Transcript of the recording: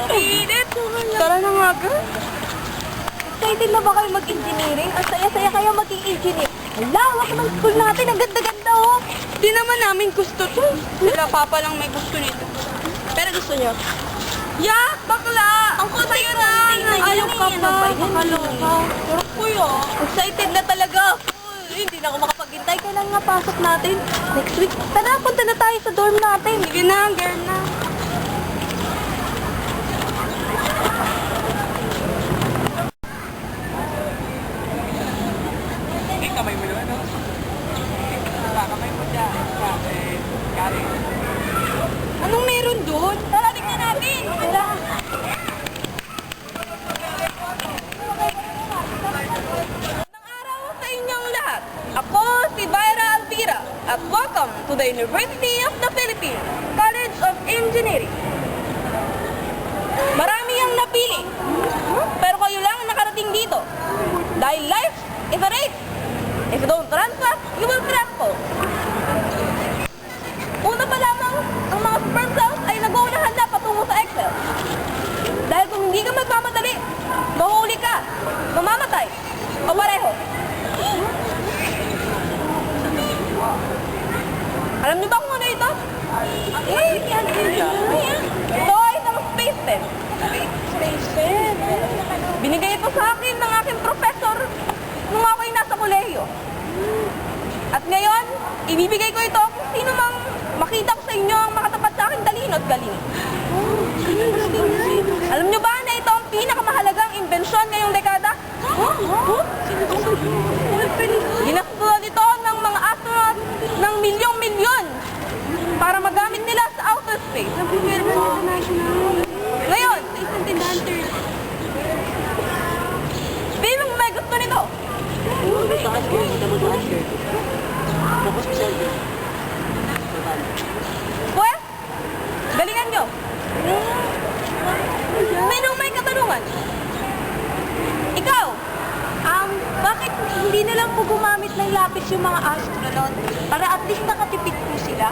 Init! Tara na nga, girl. Excited na ba kayo mag-engineering? Ang saya-saya kayo maging engineer. Hala, wag ng school natin. Ang ganda-ganda, oh. Di naman namin gusto to. Sila papa lang may gusto nito. Pero gusto niyo. Yak! Bakla! Ang sa'yo na! Ayaw ka pa. Makaloka. Pero kuya, excited na talaga. Uy, hindi na ako makapaghintay. Kailan nga pasok natin? Next week. Tara, punta na tayo sa dorm natin. Sige na, girl na. Kamay mo naman, no? Kamay mo dyan. Galing. Anong meron doon? Tara, tingnan natin. Tara. Magandang araw sa inyong lahat. Ako si Byra Alvira at welcome to the University of the Philippines, College of Engineering. Marami ang napili, pero kayo lang ang nakarating dito. Dahil life is a race. If you don't run fast, you will crash po. Una pa lamang, ang mga sperm cells ay nag-uunahan na patungo sa egg cell. Dahil kung hindi ka magmamadali, mahuli ka, mamamatay, o pareho. Alam niyo ba kung ano ito? Ito ay isang space pen. Space pen? Binigay ito sa akin ng aking professor nung ako'y nasa kolehiyo. At ngayon, ibibigay ko ito kung sino mang makita ko sa inyo ang makatapat sa aking talino at galing. Alam nyo ba na ito ang pinakamahalagang imbensyon ngayong dekada? Ginastuhan ito ng mga astronaut ng milyong-milyon para magamit nila sa outer space. Ngayon, sinong may gusto nito? Pues, galingan nyo. Sinong may katanungan? Ikaw, Bakit hindi na lang po gumamit ng lapis yung mga astronaut para at least nakatipid po sila?